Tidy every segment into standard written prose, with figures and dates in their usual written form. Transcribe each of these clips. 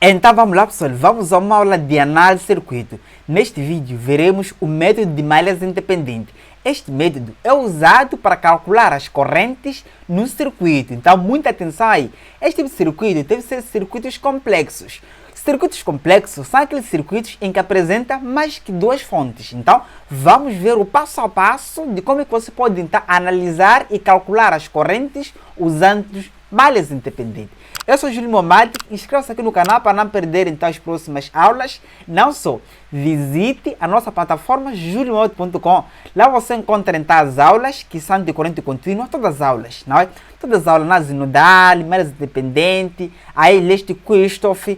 Então vamos lá, pessoal, vamos a uma aula de análise de circuito. Neste vídeo veremos o método de malhas independente. Este método é usado para calcular as correntes no circuito. Então muita atenção aí. Este tipo de circuito deve ser circuitos complexos. Circuitos complexos são aqueles circuitos em que apresenta mais que duas fontes. Então vamos ver o passo a passo de como é que você pode então, analisar e calcular as correntes usando malhas independentes. Eu sou Júlio Momadi, inscreva-se aqui no canal para não perder então as próximas aulas. Não só, visite a nossa plataforma juliomomadi.com. Lá você encontra então as aulas que são de corrente contínua, todas as aulas, não é? Todas as aulas na zinodal, malhas independente, aí leste Christoph,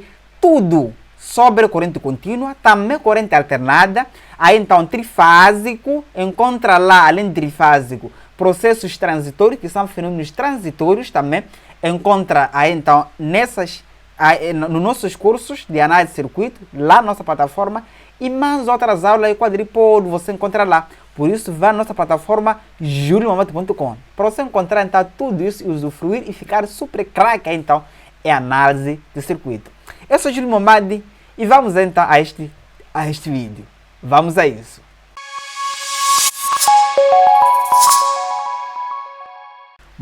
tudo sobre corrente contínua, também corrente alternada, aí então trifásico, encontra lá, além de trifásico, processos transitórios, que são fenômenos transitórios também, encontra aí então nos nossos cursos de análise de circuito, lá na nossa plataforma, e mais outras aulas e quadripolo você encontra lá. Por isso, vá na nossa plataforma juliomomadi.com para você encontrar então tudo isso e usufruir e ficar super craque então em análise de circuito. Eu sou Júlio Momadi e vamos então a este vídeo. Vamos a isso.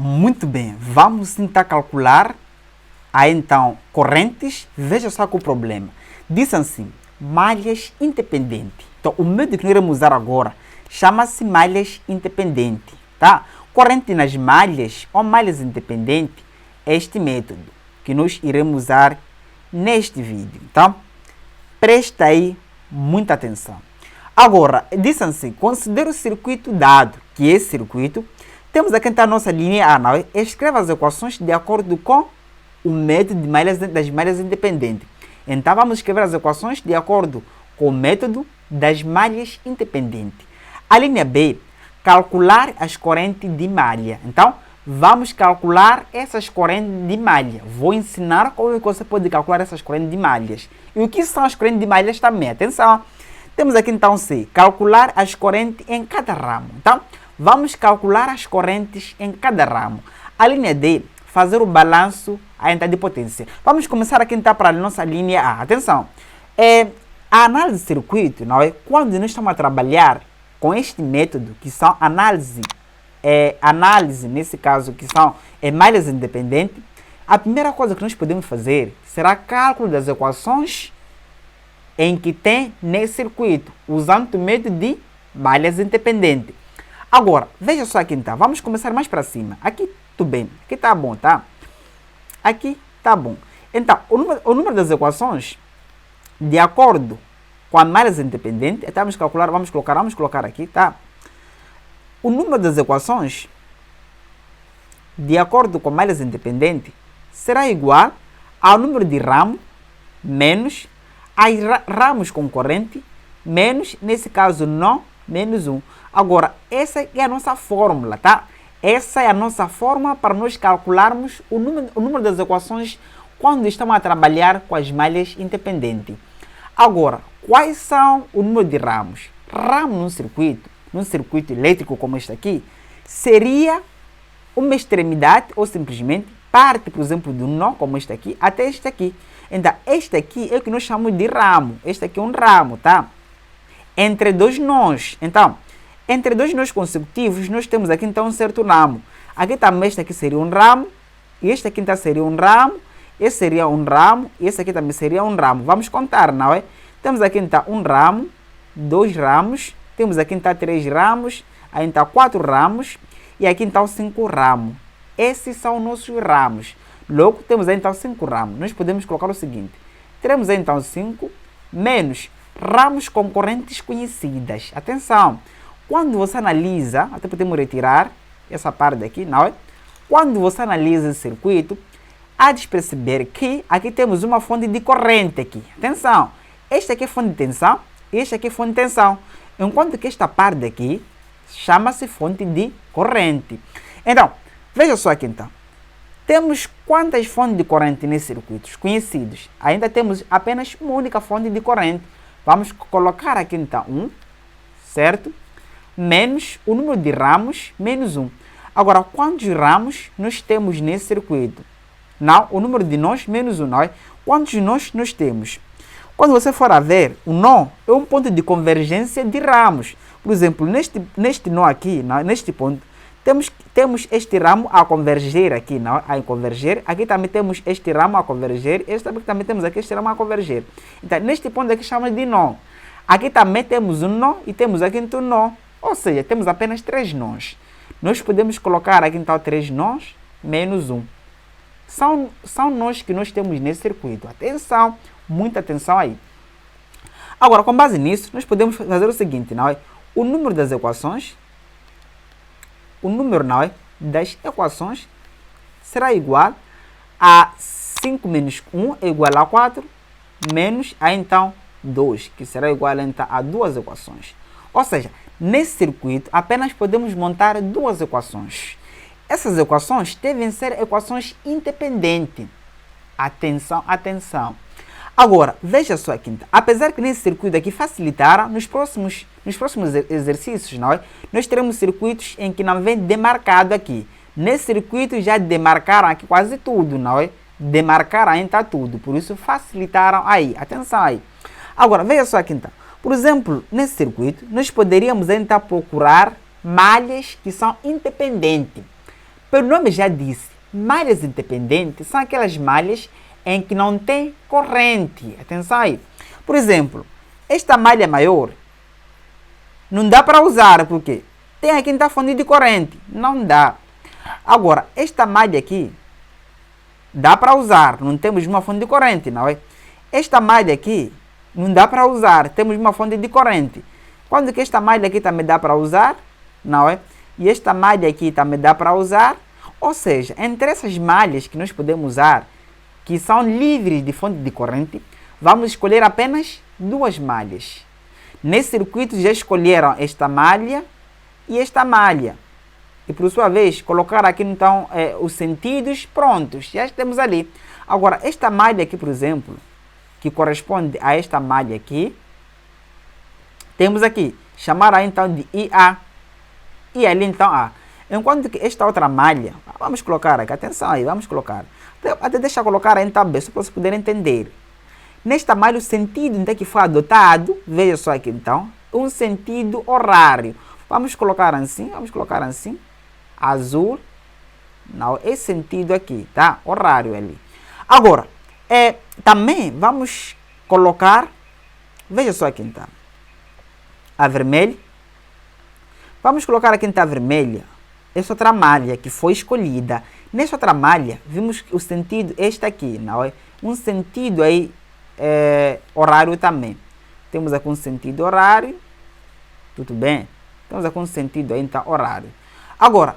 Muito bem, vamos tentar calcular aí então correntes. Veja só que o problema. Diz assim, malhas independentes. Então o método que nós iremos usar agora chama-se malhas independentes, tá? Corrente nas malhas ou malhas independentes é este método que nós iremos usar neste vídeo. Então, presta aí muita atenção. Agora, diz assim, considera o circuito dado, que esse circuito temos aqui então a nossa linha A, não é? Escreva as equações de acordo com o método das malhas independentes. Então vamos escrever as equações de acordo com o método das malhas independentes. A linha B, calcular as correntes de malha. Então vamos calcular essas correntes de malha. Vou ensinar como é que você pode calcular essas correntes de malhas. E o que são as correntes de malhas também? Atenção! Temos aqui então C, calcular as correntes em cada ramo. Então, vamos calcular as correntes em cada ramo. A linha D, fazer o balanço de potência. Vamos começar aqui então para a nossa linha A. Atenção, a análise de circuito, não é? Quando nós estamos a trabalhar com este método, que são análise nesse caso, que são malhas independentes, a primeira coisa que nós podemos fazer será cálculo das equações em que tem nesse circuito, usando o método de malhas independentes. Agora, veja só aqui então, vamos começar mais para cima. Aqui tudo bem, aqui tá bom, tá? Aqui tá bom. Então, o número das equações, de acordo com a malhas independente, então vamos colocar aqui, tá? O número das equações, de acordo com malhas independente, será igual ao número de ramo menos as ramos com corrente menos, nesse caso, não, menos 1. Agora, essa é a nossa fórmula, tá? Essa é a nossa fórmula para nós calcularmos o número das equações quando estamos a trabalhar com as malhas independentes. Agora, quais são o número de ramos? Ramo num circuito elétrico como este aqui, seria uma extremidade ou simplesmente parte, por exemplo, de um nó como este aqui até este aqui. Então, este aqui é o que nós chamamos de ramo. Este aqui é um ramo, tá? Entre dois nós. Então, entre dois nós consecutivos, nós temos aqui então um certo ramo. Aqui também este aqui seria um ramo, e este aqui então seria um ramo, esse seria um ramo, e esse aqui também seria um ramo. Vamos contar, não é? Temos aqui então um ramo, dois ramos, temos aqui então três ramos, aí então quatro ramos, e aqui então 5 ramos. Esses são nossos ramos. Logo, temos aí então 5 ramos. Nós podemos colocar o seguinte, teremos aí então 5 menos ramos com correntes conhecidas. Atenção, quando você analisa, até podemos retirar essa parte aqui, não é? Quando você analisa esse circuito, há de perceber que aqui temos uma fonte de corrente aqui. Atenção, esta aqui é fonte de tensão, este aqui é fonte de tensão. Enquanto que esta parte aqui chama-se fonte de corrente. Então, veja só aqui então. Temos quantas fontes de corrente nesses circuitos conhecidos? Ainda temos apenas uma única fonte de corrente. Vamos colocar aqui então 1, certo? Menos o número de ramos, menos 1. Agora, quantos ramos nós temos nesse circuito? Não, o número de nós menos o nó. Quantos nós temos? Quando você for a ver, o nó é um ponto de convergência de ramos. Por exemplo, neste nó aqui, neste ponto, temos este ramo a converger aqui, não? A converger. Aqui também temos este ramo a converger. Também temos aqui este ramo a converger. Então, neste ponto aqui chama de nó. Aqui também temos um nó e temos aqui então um nó. Ou seja, temos apenas 3 nós. Nós podemos colocar aqui então 3 nós menos 1. São nós que nós temos nesse circuito. Atenção, muita atenção aí. Agora, com base nisso, nós podemos fazer o seguinte, não é? O número das equações, das equações será igual a 5 menos 1 é igual a 4, menos a então 2, que será igual então a 2 equações. Ou seja, nesse circuito apenas podemos montar 2 equações. Essas equações devem ser equações independentes. Atenção, atenção. Agora, veja só aqui, apesar que nesse circuito aqui facilitaram, nos próximos exercícios, não é? Nós teremos circuitos em que não vem demarcado aqui. Nesse circuito já demarcaram aqui quase tudo, não é? Demarcaram ainda tudo, por isso facilitaram aí. Atenção aí. Agora, veja só aqui então. Por exemplo, nesse circuito, nós poderíamos então procurar malhas que são independentes. Pelo nome já disse, malhas independentes são aquelas malhas em que não tem corrente. Atenção aí. Por exemplo, esta malha maior não dá para usar, porque tem aqui então fonte de corrente. Não dá. Agora, esta malha aqui dá para usar. Não temos uma fonte de corrente, não é? Esta malha aqui não dá para usar. Temos uma fonte de corrente. Quando que esta malha aqui também dá para usar, não é? E esta malha aqui também dá para usar. Ou seja, entre essas malhas que nós podemos usar, que são livres de fonte de corrente, vamos escolher apenas 2 malhas. Nesse circuito já escolheram esta malha e esta malha. E por sua vez, colocar aqui então os sentidos prontos. Já temos ali. Agora, esta malha aqui, por exemplo, que corresponde a esta malha aqui, temos aqui, chamar aí então de IA. E ali então A. Enquanto que esta outra malha, vamos colocar aqui, atenção aí, vamos colocar. Até deixa eu colocar aí então B, só para você poder entender. Nesta malha, o sentido então, que foi adotado, veja só aqui então, um sentido horário. Vamos colocar assim, azul, não, esse sentido aqui, tá? Horário ali. Agora, também vamos colocar, veja só aqui então, a vermelha. Vamos colocar aqui então a vermelha, essa outra malha que foi escolhida. Nessa outra malha, vimos o sentido este aqui, não é? Um sentido aí horário também. Temos aqui um sentido horário, tudo bem? Temos aqui um sentido aí então horário. Agora,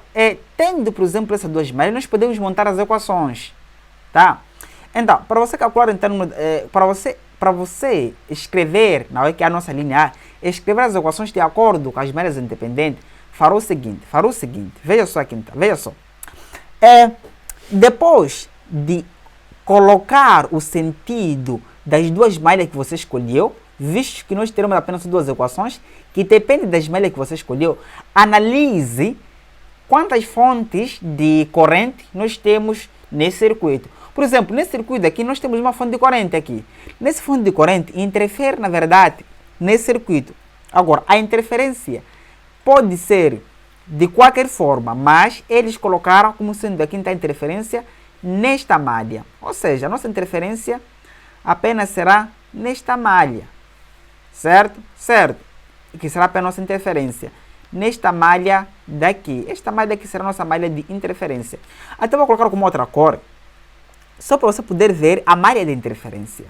tendo, por exemplo, essas 2 malhas, nós podemos montar as equações, tá? Então, para você calcular, então, para você escrever, não é que é a nossa linha A, escrever as equações de acordo com as malhas independentes, fará o seguinte, veja só aqui, então, veja só. Depois de colocar o sentido das 2 malhas que você escolheu, visto que nós teremos apenas 2 equações, que depende das malhas que você escolheu, analise quantas fontes de corrente nós temos nesse circuito. Por exemplo, nesse circuito aqui, nós temos uma fonte de corrente aqui. Nesse fonte de corrente, interfere, na verdade, nesse circuito. Agora, a interferência pode ser de qualquer forma, mas eles colocaram como sendo aqui a interferência nesta malha. Ou seja, a nossa interferência apenas será nesta malha. Certo? Certo. Que será apenas a nossa interferência nesta malha daqui. Esta malha aqui será a nossa malha de interferência. Até vou colocar como outra cor, só para você poder ver a malha de interferência.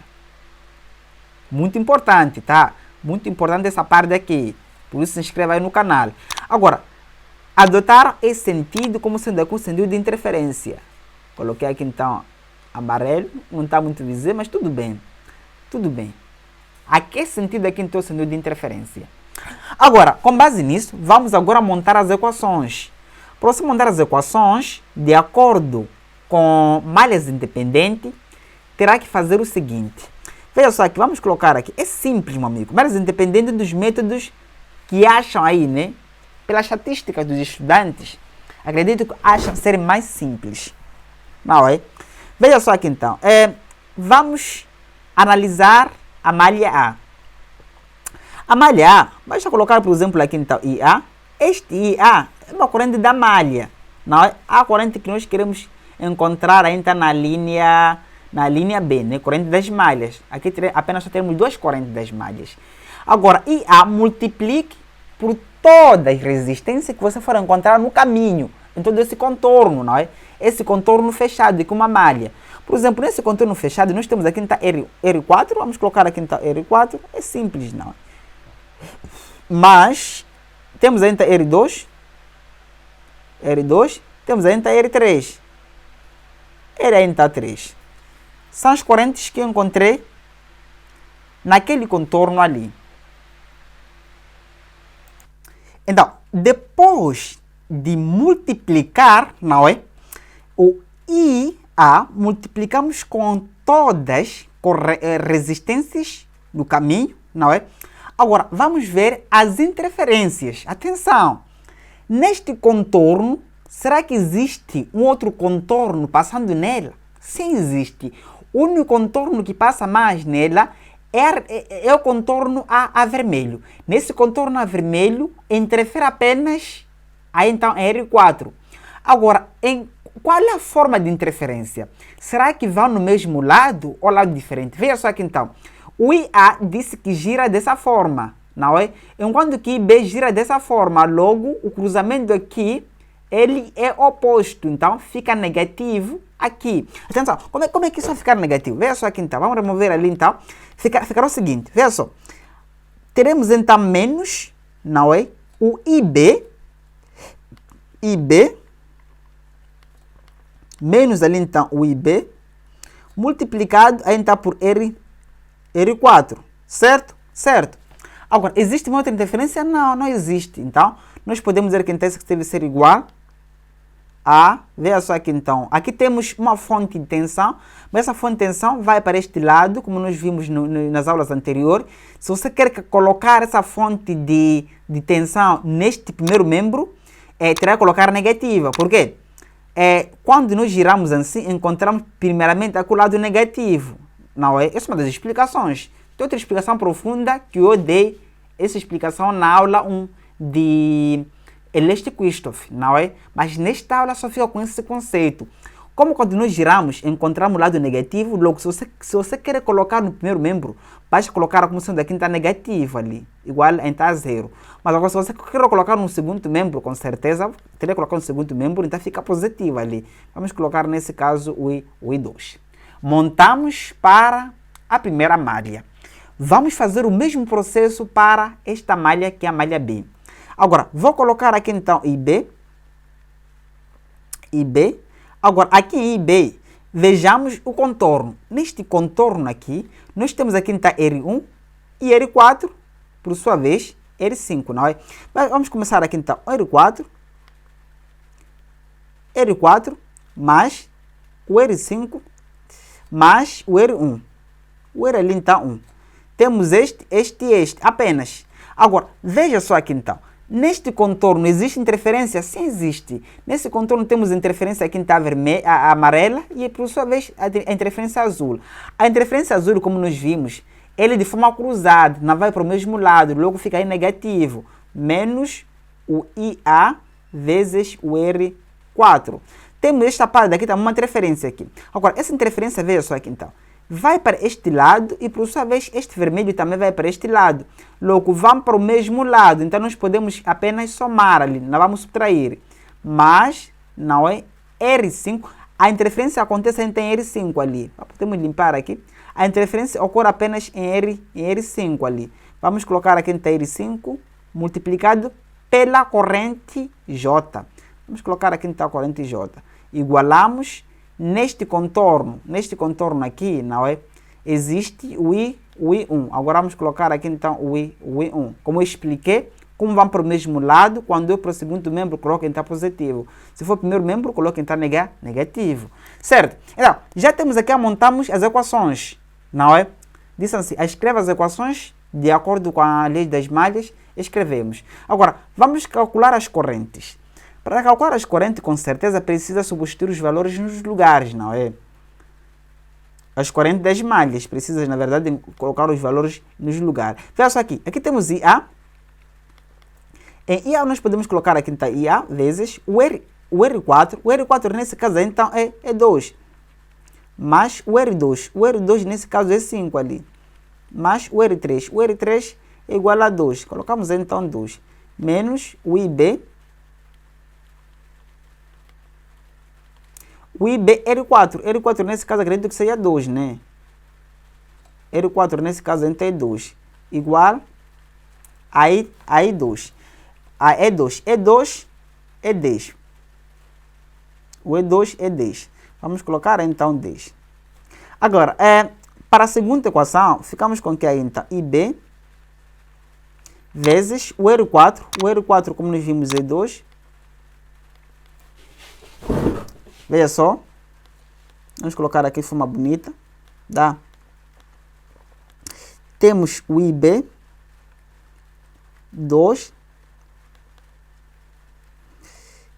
Muito importante, tá? Muito importante essa parte aqui. Por isso se inscreva aí no canal. Agora, adotaram esse sentido como sendo aqui um sentido de interferência. Coloquei aqui então amarelo, não está muito visível, mas tudo bem. Tudo bem. Aqui esse sentido aqui então é o sentido de interferência. Agora, com base nisso, vamos agora montar as equações. Para você montar as equações, de acordo com malhas independentes, terá que fazer o seguinte. Veja só aqui, vamos colocar aqui. É simples, meu amigo. Malhas independentes dos métodos que acham aí, né? Pelas estatísticas dos estudantes, acredito que acham ser mais simples. Não é? Veja só aqui então. Vamos analisar a malha A. A malha A, basta colocar, por exemplo, aqui então IA. Este IA é uma corrente da malha. Não é? A corrente que nós queremos encontrar ainda na linha B, né? Corrente das malhas. Aqui apenas só temos duas correntes das malhas. Agora, IA multiplique por todas as resistências que você for encontrar no caminho, em todo esse contorno, não é? Esse contorno fechado com uma malha. Por exemplo, nesse contorno fechado, nós temos aqui então R4, vamos colocar aqui então R4, é simples, não é? Mas, temos ainda R2, temos ainda R3, ainda 3. São as correntes que eu encontrei naquele contorno ali. Então, depois de multiplicar, não é? O IA multiplicamos com todas as resistências do caminho, não é? Agora, vamos ver as interferências. Atenção! Neste contorno, será que existe um outro contorno passando nela? Sim, existe. O único contorno que passa mais nela é o contorno a vermelho. Nesse contorno a vermelho, interfere apenas então R4. Agora, qual é a forma de interferência? Será que vão no mesmo lado ou lado diferente? Veja só aqui então. O IA disse que gira dessa forma, não é? Enquanto que IB gira dessa forma. Logo, o cruzamento aqui, ele é oposto. Então, fica negativo aqui. Atenção, como é que isso vai ficar negativo? Veja só aqui então. Vamos remover ali então. Ficará o seguinte, veja só. Teremos então menos, não é? O IB, menos ali então o IB, multiplicado aí então por R4, certo? Certo. Agora, existe uma outra interferência? Não, não existe. Então, nós podemos dizer que a interferência deve ser igual a, veja só aqui então, aqui temos uma fonte de tensão, mas essa fonte de tensão vai para este lado, como nós vimos nas aulas anteriores. Se você quer colocar essa fonte de tensão neste primeiro membro, terá que colocar negativa. Por quê? Quando nós giramos assim, encontramos primeiramente aqui o lado negativo. Não é? Essa é uma das explicações. Tem outra explicação profunda que eu dei, essa explicação na aula 1 de Eléstico-Kirchhoff, não é? Mas nesta aula só fica com esse conceito. Como quando nós giramos, encontramos o lado negativo, logo se você quer colocar no primeiro membro, basta colocar como sendo aqui está negativo ali, igual a está zero. Mas agora se você quer colocar no segundo membro, com certeza, teria que colocar no segundo membro, então fica positivo ali. Vamos colocar nesse caso o I2. Montamos para a primeira malha. Vamos fazer o mesmo processo para esta malha que é a malha B. Agora, vou colocar aqui então IB. Agora, aqui em IB, vejamos o contorno. Neste contorno aqui, nós temos aqui então R1 e R4, por sua vez, R5, não é? Mas vamos começar aqui então, R4, mais o R5, mais o R1. O R ali então 1. Temos este e este, apenas. Agora, veja só aqui então. Neste contorno existe interferência? Sim, existe. Nesse contorno temos interferência aqui está a amarela e por sua vez a interferência azul. A interferência azul, como nós vimos, ele de forma cruzada, não vai para o mesmo lado, logo fica aí negativo. Menos o IA vezes o R4. Temos esta parte daqui, tá uma interferência aqui. Agora, essa interferência, veja só aqui então. Vai para este lado e por sua vez este vermelho também vai para este lado. Logo, vão para o mesmo lado. Então, nós podemos apenas somar ali, não vamos subtrair. Mas, não é R5. A interferência acontece em R5 ali. Podemos limpar aqui. A interferência ocorre apenas em R5 ali. Vamos colocar aqui em R5 multiplicado pela corrente J. Vamos colocar aqui então a corrente J. Igualamos. Neste contorno aqui, não é? Existe o I1. Agora vamos colocar aqui então o I1. Como eu expliquei, como vão para o mesmo lado, quando eu para o segundo membro coloco então positivo. Se for o primeiro membro, coloco então negativo. Certo? Então, já temos aqui, montamos as equações, não é? Diz assim, escreva as equações de acordo com a lei das malhas, escrevemos. Agora, vamos calcular as correntes. Para calcular as correntes, com certeza, precisa substituir os valores nos lugares, não é? as correntes das malhas. Precisas, na verdade, de colocar os valores nos lugares. Veja só aqui. Aqui temos IA. Em IA nós podemos colocar aqui, então, IA vezes o R4. O R4 nesse caso, então, é 2. Mais o R2. O R2 nesse caso é 5 ali. Mais o R3. O R3 é igual a 2. Colocamos, então, 2. Menos o IB. O IB R4. R4 nesse caso acredito que seja 2, né? R4 nesse caso então é 2. Igual a 2. A E2. E2 é 10. O E2 é 10. Vamos colocar então 10. Agora, para a segunda equação, ficamos com que aí então IB vezes o R4. O R4, como nós vimos, é 2. Veja só. Vamos colocar aqui de forma bonita. Dá. Temos o IB 2.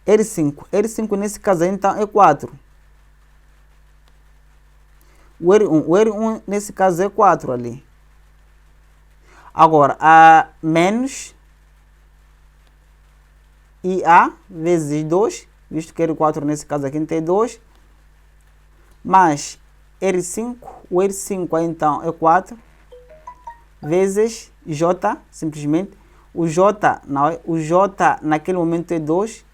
R5. R5 nesse caso então é 4. O R1 nesse caso é 4 ali. Agora, a menos IA vezes 2. Visto que R4 nesse caso aqui tem 2, mais R5, o R5 então é 4, vezes J, simplesmente, o J naquele momento é 2,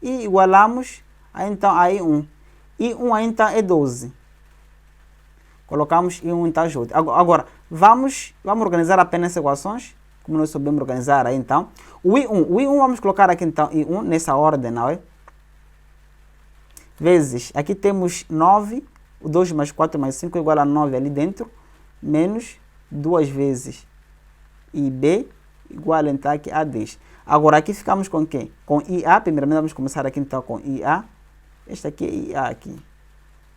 e igualamos então a I1. I1 então é 12. Colocamos I1 então J. Agora, vamos organizar apenas as equações, como nós sabemos organizar aí então. O I1 vamos colocar aqui então I1 nessa ordem, não é? Vezes, aqui temos 9, o 2 mais 4 mais 5 é igual a 9 ali dentro, menos 2 vezes IB igual então aqui a 10. Agora aqui ficamos com quem? Com IA, primeiramente vamos começar aqui então com IA. Este aqui é IA aqui.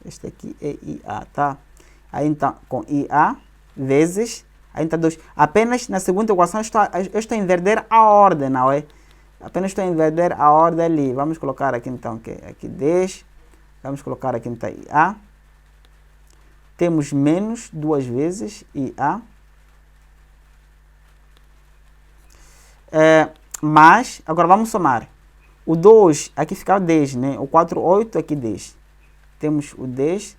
Este aqui é IA, tá? Aí então com IA vezes, aí então 2. Apenas na segunda equação eu estou a inverter a ordem, não é? Apenas estou a inverter a ordem ali. Vamos colocar aqui então que aqui 10. Vamos colocar aqui então IA. Temos menos 2 vezes IA. Mas, agora vamos somar. O 2 aqui fica 10, né? O 4, 8, aqui 10. Temos o 10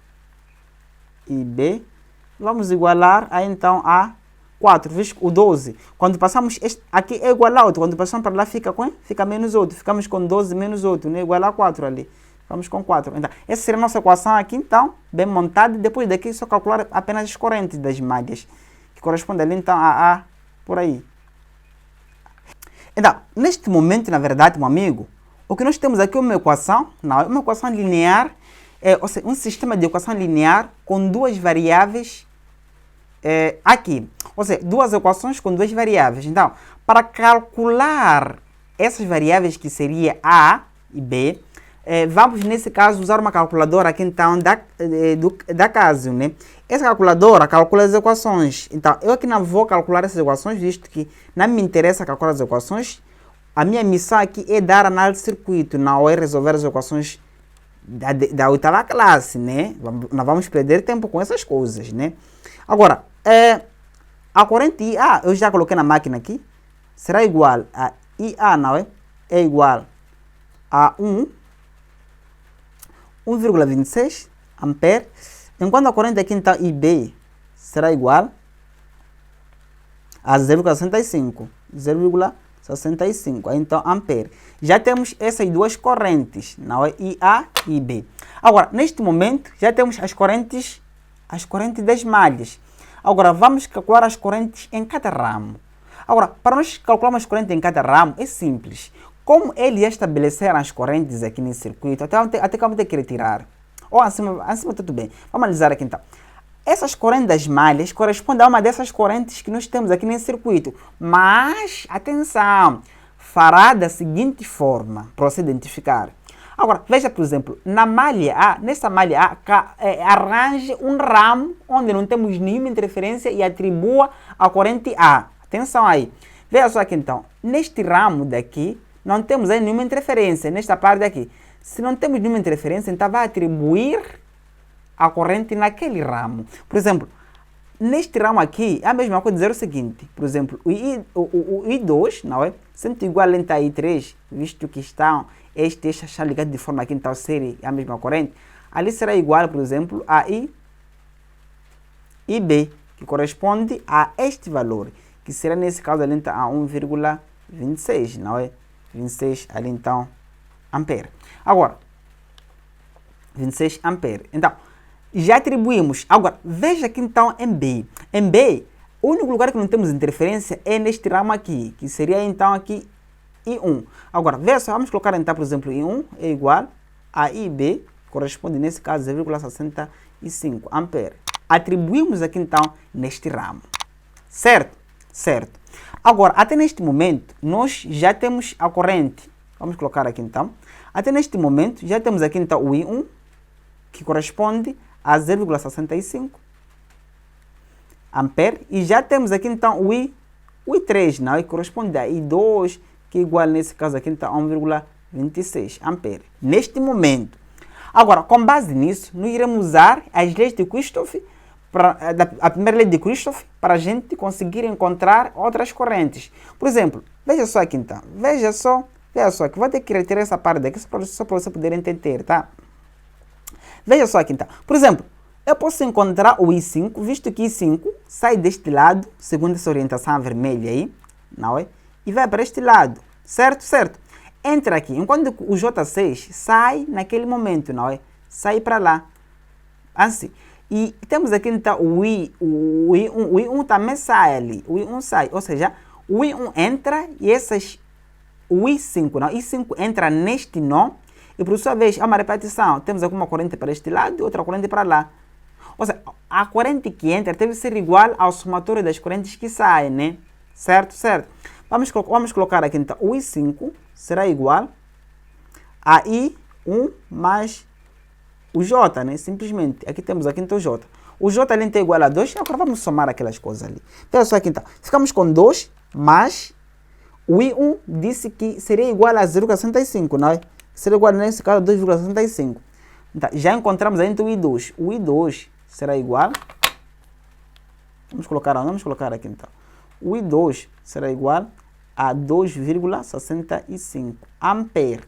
e B. Vamos igualar aí então a 4, visto o 12. Quando passamos, aqui é igual a 8. Quando passamos para lá fica menos 8. Ficamos com 12 menos 8, né? Igual a 4 ali. Vamos com 4. Então, essa seria a nossa equação aqui, então, bem montada. Depois daqui, só calcular apenas as correntes das malhas, que corresponde ali, então, a por aí. Então, neste momento, na verdade, meu amigo, o que nós temos aqui é uma equação, não, é uma equação linear, ou seja, um sistema de equação linear com duas variáveis aqui. Ou seja, duas equações com duas variáveis. Então, para calcular essas variáveis, que seria A e B, vamos, nesse caso, usar uma calculadora aqui, então, da Casio, né? Essa calculadora calcula as equações. Então, eu aqui não vou calcular essas equações, visto que não me interessa calcular as equações. A minha missão aqui é dar análise de circuito, não é resolver as equações da oitava classe, né? Não vamos perder tempo com essas coisas, né? Agora, a corrente IA, eu já coloquei na máquina aqui, será igual a IA, não é? É igual a 1,26 ampere, enquanto a corrente aqui então IB será igual a 0,65, 0,65, então ampere. Já temos essas duas correntes, não é? IA e IB. Agora, neste momento, já temos as correntes das malhas. Agora, vamos calcular as correntes em cada ramo. Agora, para nós calcularmos as correntes em cada ramo, é simples. Como ele estabelecer as correntes aqui nesse circuito, até que vamos ter que retirar. Ou acima tudo bem. Vamos analisar aqui então. Essas correntes das malhas correspondem a uma dessas correntes que nós temos aqui nesse circuito. Mas, atenção, fará da seguinte forma, para você identificar. Agora, veja, por exemplo, na malha A, nessa malha A, arranje um ramo onde não temos nenhuma interferência e atribua a corrente A. Atenção aí. Veja só aqui então. Neste ramo daqui, não temos aí nenhuma interferência, nesta parte daqui. Se não temos nenhuma interferência, então vai atribuir a corrente naquele ramo. Por exemplo, neste ramo aqui, é a mesma coisa dizer o seguinte, por exemplo, o I2, não é? Sendo igual a I3, visto que este está ligado de forma aqui em tal série, é a mesma corrente, ali será igual, por exemplo, a IB, que corresponde a este valor, que será nesse caso ali então a 1,26, não é? 26 ali então, ampere. Agora, 26 ampere. Então, já atribuímos. Agora, veja aqui então em B. Em B, o único lugar que não temos interferência é neste ramo aqui, que seria então aqui I1. Agora, veja só, vamos colocar então, por exemplo, I1 é igual a IB, corresponde nesse caso a 0,65 ampere. Atribuímos aqui então neste ramo. Certo? Certo. Agora, até neste momento, nós já temos a corrente. Vamos colocar aqui então. Até neste momento, já temos aqui então o I1, que corresponde a 0,65 ampere. E já temos aqui então o I3, não? Que corresponde a I2, que é igual nesse caso aqui então a 1,26 ampere. Neste momento. Agora, com base nisso, nós iremos usar as leis de Kirchhoff, a primeira lei de Kirchhoff, para a gente conseguir encontrar outras correntes. Por exemplo, veja só aqui então. Veja só que vou ter que retirar essa parte daqui só para você poder entender, tá? Veja só aqui então. Por exemplo, eu posso encontrar o I5, visto que I5 sai deste lado, segundo essa orientação vermelha aí, não é? E vai para este lado, certo? Certo. Entra aqui, enquanto o J6 sai naquele momento, não é? Sai para lá, assim. E temos aqui então o I1 também sai ali, o I1 sai, ou seja, o I1 entra e o I5, não? I5 entra neste nó e por sua vez há uma repetição, temos aqui uma corrente para este lado e outra corrente para lá. Ou seja, a corrente que entra deve ser igual ao somatório das correntes que saem, né? Certo? Certo. Vamos colocar aqui então, o I5 será igual a I1 mais o J, né? Simplesmente. Aqui temos aqui então o J. O J ali está igual a 2. Agora vamos somar aquelas coisas ali. Veja só aqui então. Ficamos com 2 mais o I1 disse que seria igual a 0,65, não é? Seria igual nesse caso a 2,65. Então, já encontramos aí então o I2. O I2 será igual. Vamos colocar aqui então. O I2 será igual a 2,65 ampere.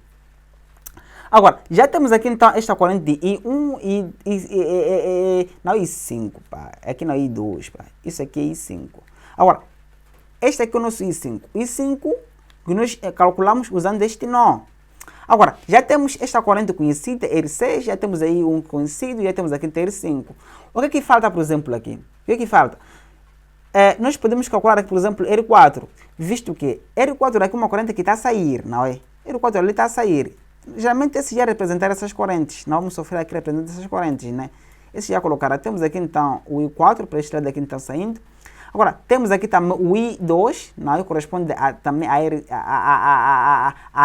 Agora, já temos aqui então esta corrente de I1 não I5, pá. Aqui não é I2, pá. Isso aqui é I5. Agora, este aqui é o nosso I5. I5 que nós calculamos usando este nó. Agora, já temos esta corrente conhecida, R6, já temos aí um conhecido, já temos aqui R5. O que é que falta, por exemplo, aqui? O que é que falta? Nós podemos calcular aqui, por exemplo, R4, visto que R4 aqui é uma corrente que está a sair, não é? R4 ali está a sair. Geralmente esse já representar essas correntes, não vamos sofrer aqui representando essas correntes, né? Esse já colocar, temos aqui então o I4, para este lado aqui então saindo. Agora, temos aqui também o I2, não é? Corresponde também a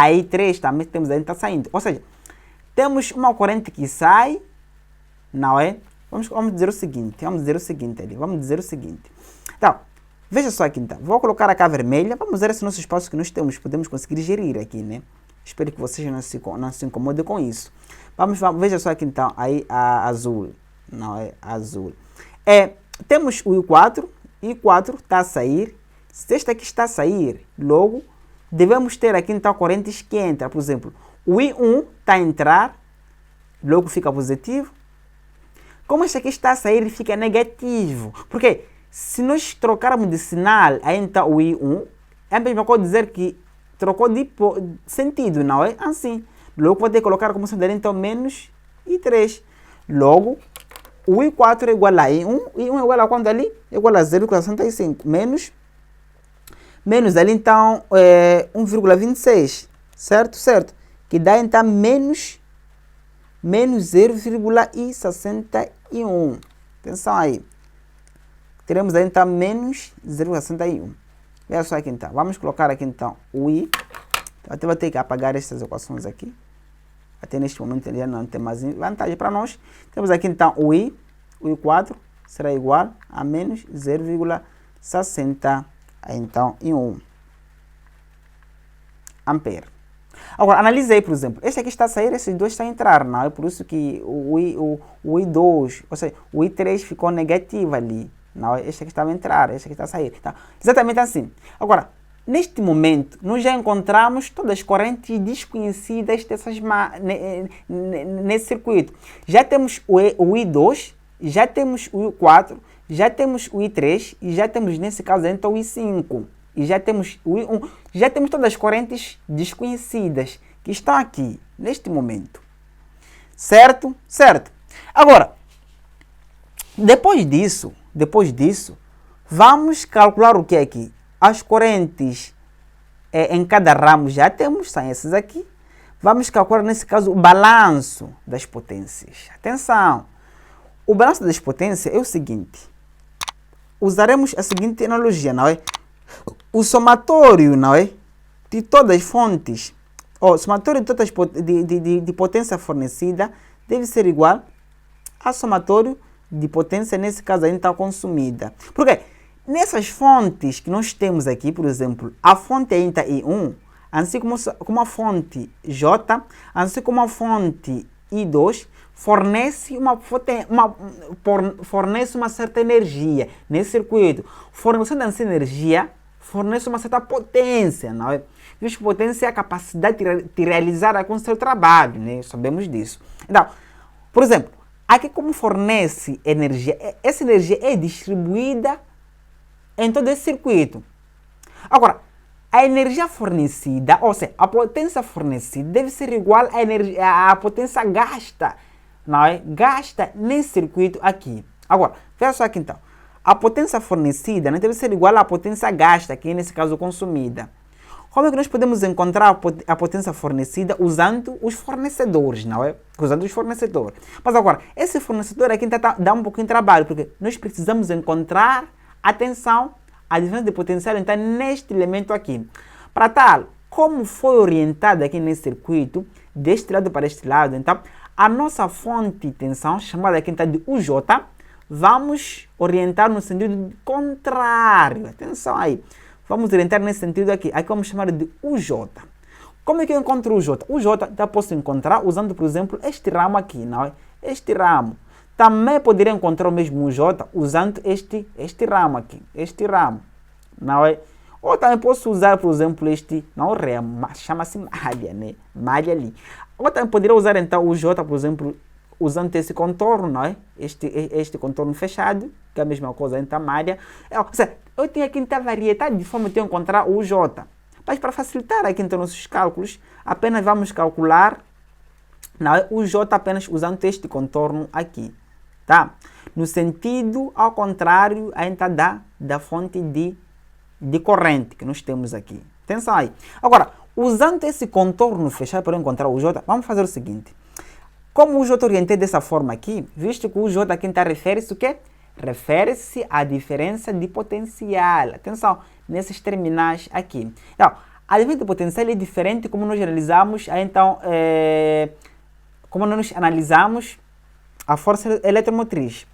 I3, também temos aí, está saindo. Ou seja, temos uma corrente que sai, não é? Vamos dizer o seguinte, Então, veja só aqui então, vou colocar aqui a vermelha, vamos ver esse nosso espaço que nós temos, podemos conseguir gerir aqui, né? Espero que vocês não se incomodem com isso. Veja só aqui então, aí a azul, não é? Azul. Temos o I4 está a sair. Se este aqui está a sair, logo, devemos ter aqui então correntes que entram. Por exemplo, o I1 está a entrar, logo fica positivo. Como este aqui está a sair, fica negativo. Porque se nós trocarmos de sinal, aí então o I1, é a mesma coisa dizer que trocou de sentido, não é? Assim. Logo vou ter que colocar como sendo então menos I3. Logo, o I4 é igual a I1. I1 é igual a quanto ali? É igual a 0,65. Menos ali então 1,26. Certo? Certo. Que dá então menos 0,61. Atenção aí. Teremos aí então menos 0,61. Veja só aqui então. Vamos colocar aqui então o I. Até vou ter que apagar estas equações aqui. Até neste momento ele já não tem mais vantagem para nós. Temos aqui então o I4 será igual a menos 0,61 então, ampere. Agora, analisei, por exemplo, este aqui está a sair, esses dois estão a entrar, não é? Por isso que o I2, ou seja, o I3 ficou negativo ali, não é? Este aqui estava a entrar, este aqui está a sair. Tá? Exatamente assim. Agora, neste momento, nós já encontramos todas as correntes desconhecidas nesse circuito. Já temos o I2, já temos o I4, já temos o I3 e já temos, nesse caso, então, o I5. E já temos o I1, já temos todas as correntes desconhecidas que estão aqui, neste momento. Certo? Certo. Agora, depois disso, vamos calcular o que é aqui? As correntes em cada ramo já temos, são essas aqui. Vamos calcular, nesse caso, o balanço das potências. Atenção! O balanço das potências é o seguinte. Usaremos a seguinte analogia, não é? O somatório, não é? De todas as fontes, o somatório de todas de potência fornecida deve ser igual ao somatório de potência, nesse caso, ainda está consumida. Por quê? Nessas fontes que nós temos aqui, por exemplo, a fonte ainda I1, assim como a fonte J, assim como a fonte I2, fornece uma certa energia nesse circuito. Fornecendo essa energia, fornece uma certa potência, não é? Visto que potência é a capacidade de realizar algum seu trabalho, né? Sabemos disso. Então, por exemplo, aqui como fornece energia, essa energia é distribuída em todo esse circuito. Agora, a energia fornecida, ou seja, a potência fornecida deve ser igual à potência gasta, não é? Gasta nesse circuito aqui. Agora, veja só aqui então. A potência fornecida não deve ser igual à potência gasta, aqui nesse caso consumida. Como é que nós podemos encontrar a potência fornecida usando os fornecedores, não é? Usando os fornecedores. Mas agora, esse fornecedor aqui dá um pouquinho de trabalho, porque nós precisamos encontrar, atenção, a diferença de potencial então neste elemento aqui. Para tal, como foi orientado aqui nesse circuito, deste lado para este lado, então, a nossa fonte de tensão, chamada aqui então de UJ, vamos orientar no sentido contrário. Atenção aí. Vamos orientar nesse sentido aqui. Aqui vamos chamar de UJ. Como é que eu encontro o UJ? O UJ já posso encontrar usando, por exemplo, este ramo aqui, não é? Este ramo. Também poderia encontrar o mesmo UJ usando este ramo aqui. Este ramo, não é? Ou também posso usar, por exemplo, este, não ramo, mas chama-se malha, né? Malha ali. Ou também poderia usar, então, o UJ, por exemplo, usando esse contorno, não é? Este contorno fechado, que é a mesma coisa, então, malha. Ou seja, eu tenho aqui então variedade de forma de eu encontrar o UJ. Mas para facilitar aqui então nossos cálculos, apenas vamos calcular, não é? O J apenas usando este contorno aqui, tá? No sentido ao contrário ainda da fonte de corrente que nós temos aqui. Atenção aí. Agora, usando esse contorno fechado para encontrar o J, vamos fazer o seguinte. Como o J orientei dessa forma aqui, visto que o J aqui está refere-se o quê? Refere-se à diferença de potencial. Atenção, nesses terminais aqui. Então, a diferença de potencial é diferente como nós realizamos, então, como nós analisamos a força eletromotriz.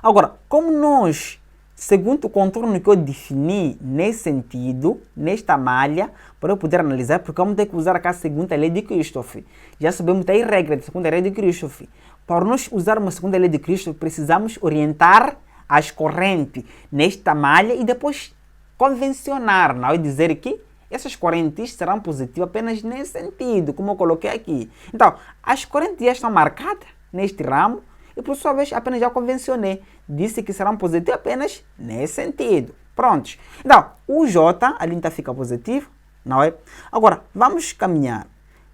Agora, como nós, segundo o contorno que eu defini nesse sentido, nesta malha, para eu poder analisar, porque vamos ter que usar aqui a segunda lei de Kirchhoff. Já sabemos aí a regra da segunda lei de Kirchhoff. Para nós usar uma segunda lei de Kirchhoff, precisamos orientar as correntes nesta malha e depois convencionar, não é? Dizer que essas correntes serão positivas apenas nesse sentido, como eu coloquei aqui. Então, as correntes já estão marcadas neste ramo e, por sua vez, apenas já convencionei. Disse que serão positivas apenas nesse sentido. Prontos. Então, o J, ali então fica positivo, não é? Agora, vamos caminhar.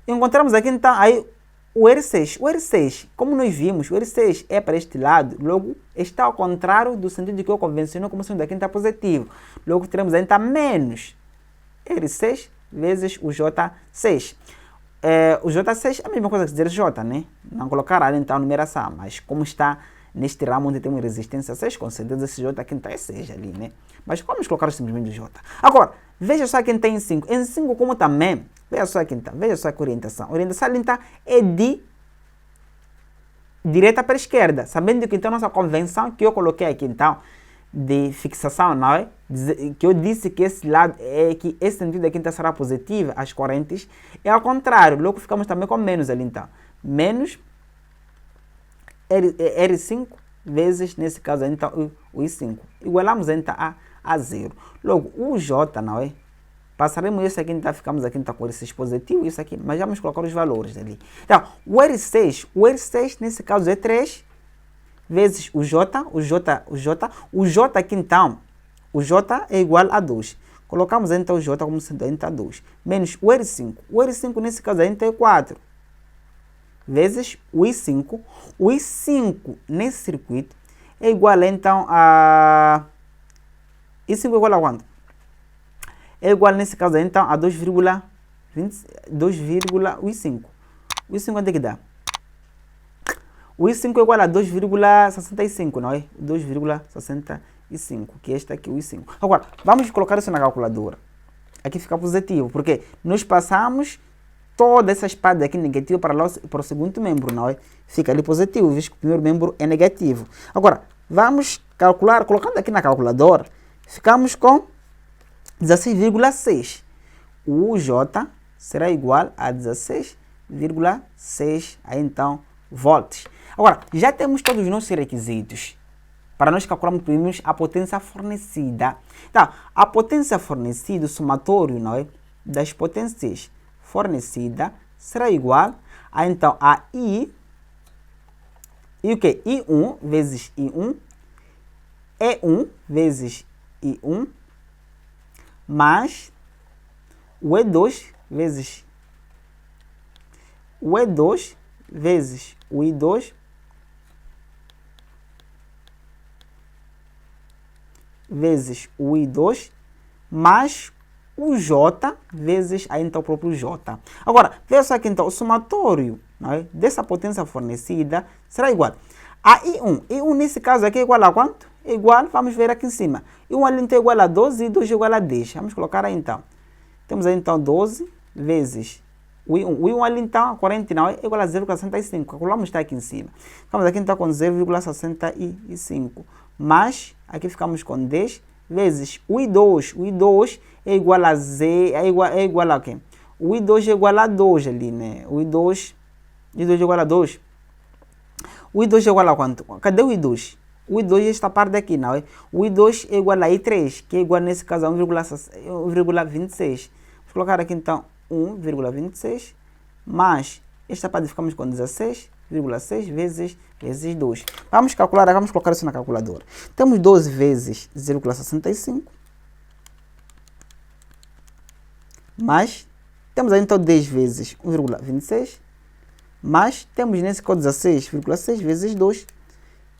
Encontramos aqui então aí o R6. O R6, como nós vimos, o R6 é para este lado, logo está ao contrário do sentido que eu convenciono como sendo aqui está positivo. Logo teremos ainda menos R6 vezes o J6. O J6 é a mesma coisa que dizer J, né? Não colocar ali então a numeração, mas como está neste ramo onde temos resistência 6, com certeza esse J aqui então é 6 ali, né? Mas vamos colocar simplesmente o J. Agora, veja só quem tem em 5. Em 5 como também, veja só aqui então, veja só que orientação. A orientação ali então é de direita para a esquerda. Sabendo que então nossa convenção que eu coloquei aqui então, de fixação, não é? Que eu disse que esse lado, que esse sentido aqui então será positivo, as correntes, é ao contrário, logo ficamos também com menos ali então. Menos R5 vezes, nesse caso, então, o I5. Igualamos então a 0. Logo, o J, não é? Passaremos isso aqui, então ficamos aqui então, com o R6 positivo, isso aqui, mas vamos colocar os valores ali. Então, o R6 nesse caso é 3 vezes o J aqui então, o J é igual a 2. Colocamos então o J como sendo então 2, menos o R5. O R5 nesse caso então é 4, vezes o I5. O I5 nesse circuito é igual então a... I5 é igual a quanto? É igual nesse caso então a 2,5. O I5 quanto é que dá? O I5 é igual a 2,65, não é? 2,65, que este aqui, o I5. Agora, vamos colocar isso na calculadora. Aqui fica positivo, porque nós passamos toda essa parte aqui negativa para o segundo membro, não é? Fica ali positivo, visto que o primeiro membro é negativo. Agora, vamos calcular, colocando aqui na calculadora, ficamos com 16,6. O J será igual a 16,6, aí então, volts. Agora, já temos todos os nossos requisitos. Para nós calcularmos primeiro a potência fornecida. Então, a potência fornecida, o somatório, não é, das potências fornecida será igual a, então, a I, e o que? I1 vezes I1, E1 vezes I1, mais o E2 vezes o E2 vezes o I2 vezes o I2 mais o J vezes aí então o próprio J. Agora, veja só aqui então, o somatório, não é, dessa potência fornecida será igual a I1. I1 nesse caso aqui é igual a quanto? É igual, vamos ver aqui em cima. I1 ali então é igual a 12 e I2 é igual a 10. Vamos colocar aí então. Temos aí então 12 vezes o I1. O I1 ali então, a corrente não é igual a 0,65. Calculamos está aqui em cima. Ficamos aqui então com 0,65. Mas, aqui ficamos com 10 vezes o I2. O I2 é igual a Z, é igual a quê? O I2 é igual a 2 ali, né? O I2 é igual a 2. O I2 é igual a quanto? Cadê o I2? O I2 é esta parte aqui, não é? O I2 é igual a I3, que é igual nesse caso a 1,26. Vou colocar aqui então 1,26 mais esta parte ficamos com 16,6 vezes 2. Vamos calcular, vamos colocar isso na calculadora. Temos 12 vezes 0,65 mais, temos aí então 10 vezes 1,26 mais, temos nesse caso 16,6 vezes 2,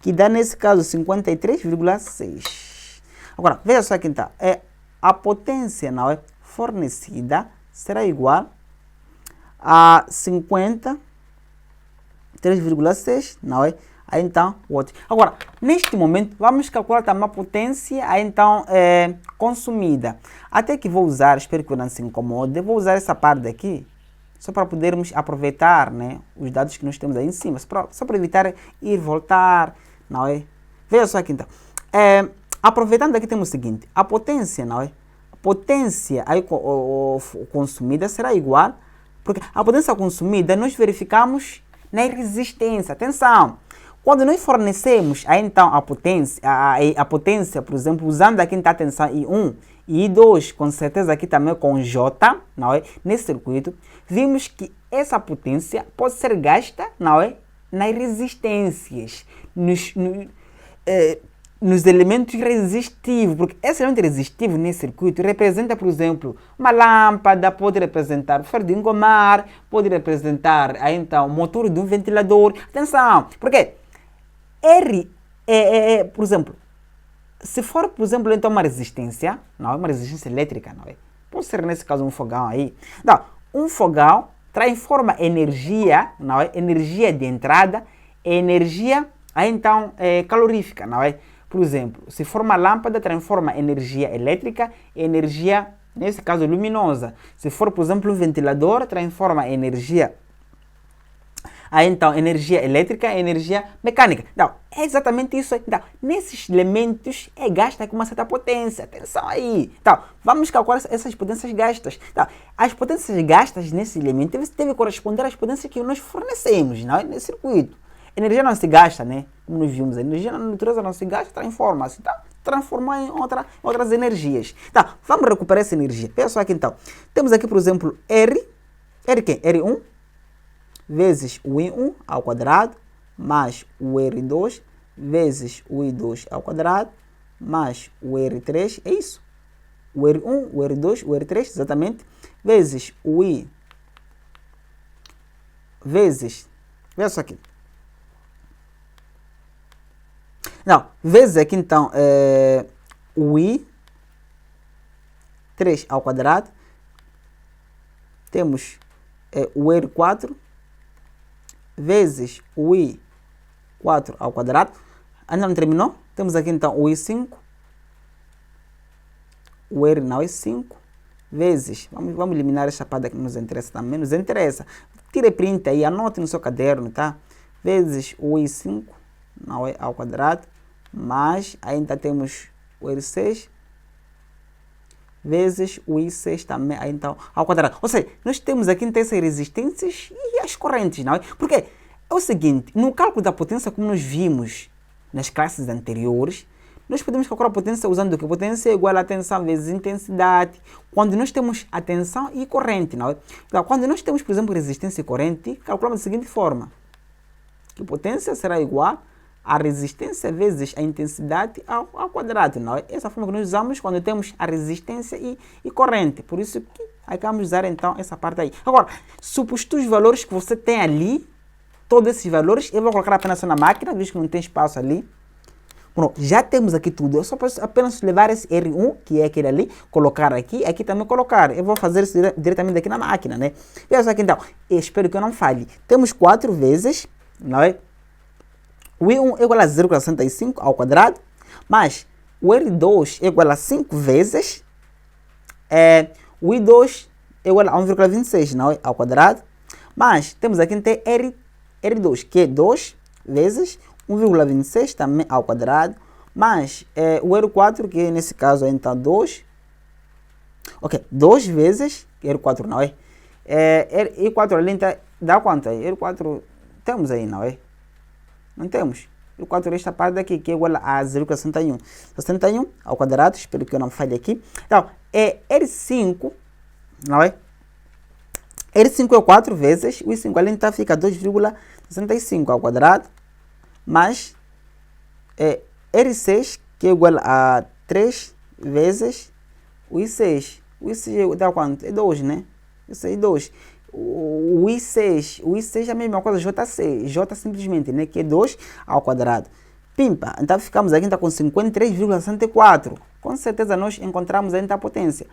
que dá nesse caso 53,6. Agora, veja só aqui então, a potência, não é, fornecida será igual a 53,6, não é? Aí então, watts. Agora, neste momento, vamos calcular também a potência aí, então, consumida. Até que vou usar, espero que não se incomode, vou usar essa parte aqui, só para podermos aproveitar, né, os dados que nós temos aí em cima, só para evitar ir e voltar, não é? Veja só aqui então. Aproveitando aqui temos o seguinte, a potência, não é? A potência aí, consumida será igual, porque a potência consumida nós verificamos na resistência. Atenção! Quando nós fornecemos aí, então, a potência, por exemplo, usando aqui então, atenção, I1 e I2, com certeza aqui também com J, não é? Nesse circuito, vimos que essa potência pode ser gasta, não é? Nas resistências, nos elementos resistivos, porque esse elemento resistivo nesse circuito representa, por exemplo, uma lâmpada, pode representar o ferro de engomar, pode representar aí, então, o motor de um ventilador. Atenção, porque por exemplo, se for, por exemplo, então uma resistência, não é uma resistência elétrica, não é? Pode ser nesse caso um fogão aí. Então, um fogão transforma energia, não é? Energia de entrada, energia aí, então, calorífica, não é? Por exemplo, se for uma lâmpada, transforma energia elétrica em energia, nesse caso, luminosa. Se for, por exemplo, um ventilador, transforma energia Aí então, energia elétrica e energia mecânica. Então, é exatamente isso aí. Então, nesses elementos é gasta com uma certa potência. Atenção aí. Então, vamos calcular essas potências gastas. Então, as potências gastas nesse elemento devem corresponder às potências que nós fornecemos, não é? Nesse circuito. Energia não se gasta, né? Como nós vimos, a energia na natureza não se gasta, transforma-se. Então, transformar em outras energias. Tá, vamos recuperar essa energia. Pensa aqui então. Temos aqui, por exemplo, R. R quem? R1 vezes o I1 ao quadrado mais o R2 vezes o I2 ao quadrado mais o R3. É isso. O R1, o R2, o R3, exatamente. Vezes o I vezes... Veja só aqui. Não, vezes aqui então o I3 ao quadrado, temos o R4 vezes o I4 ao quadrado, ainda não terminou, temos aqui então o I5, o R não é 5, vezes, vamos eliminar essa parte que nos interessa também, nos interessa, tire print aí, anote no seu caderno, tá? Vezes o I5, não é ao quadrado, mas ainda temos o R6 vezes o I6 também, aí então, ao quadrado. Ou seja, nós temos aqui então essas resistências e as correntes, não é? Porque é o seguinte, no cálculo da potência, como nós vimos nas classes anteriores, nós podemos calcular a potência usando o que? Potência é igual a tensão vezes intensidade, quando nós temos a tensão e corrente, não é? Então, quando nós temos, por exemplo, resistência e corrente, calculamos da seguinte forma, que potência será igual a resistência vezes a intensidade ao quadrado, não é? Essa forma que nós usamos quando temos a resistência e corrente. Por isso que acabamos de usar então essa parte aí. Agora, suposto os valores que você tem ali, todos esses valores, eu vou colocar apenas na máquina, visto que não tem espaço ali. Pronto, já temos aqui tudo. Eu só posso apenas levar esse R1, que é aquele ali, colocar aqui também colocar. Eu vou fazer isso diretamente aqui na máquina, né? Veja só aqui então, eu espero que eu não falhe. Temos 4 vezes, não é? O I1 é igual a 0,65 ao quadrado, mas o R2 é igual a 5 vezes, o I2 é igual a 1,26, não é? Ao quadrado, mas temos aqui então R2, que é 2 vezes 1,26 também ao quadrado, mais o R4, que nesse caso é então 2, ok, 2 vezes R4, não é? R4 ali então dá quanto aí? R4 temos aí, não é? Não temos. O 4 esta parte daqui, que é igual a 0,61. 61 ao quadrado, espero que eu não falhe aqui. Então, é R5, não é? R5 é 4 vezes, o I5 ali então fica 2,65 ao quadrado, mais R6, que é igual a 3 vezes o I6. O I6 dá quanto? É 2, né? Isso aí, 2. O I6 é a mesma coisa, JC, J simplesmente, né, que é 2 ao quadrado. Pimpa, então ficamos aqui então, com 53,64. Com certeza nós encontramos ainda a potência.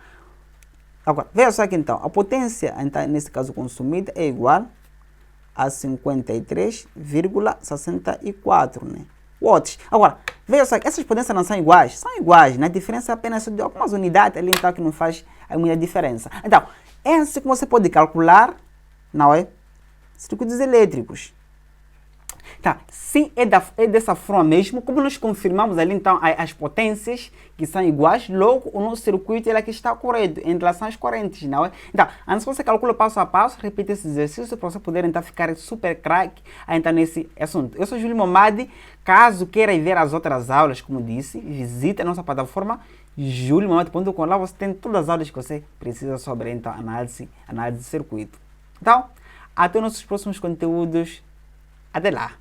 Agora, veja só aqui então, a potência, então, nesse caso consumida, é igual a 53,64, né? Watts. Agora, veja só, essas potências não são iguais? São iguais, né? A diferença é apenas de algumas unidades ali, então, que não faz muita diferença. Então, é assim que você pode calcular, não é? Circuitos elétricos. Tá, sim, é dessa forma mesmo, como nós confirmamos ali então as potências que são iguais, logo o nosso circuito ele aqui está correto em relação às correntes, não é? Então, antes você calcula passo a passo, repita esse exercício para você poder então ficar super craque então nesse assunto. Eu sou Júlio Momadi, caso queira ver as outras aulas, como disse, visite a nossa plataforma juliomomadi.com, lá você tem todas as aulas que você precisa sobre então análise de circuito. Então, até os nossos próximos conteúdos, até lá!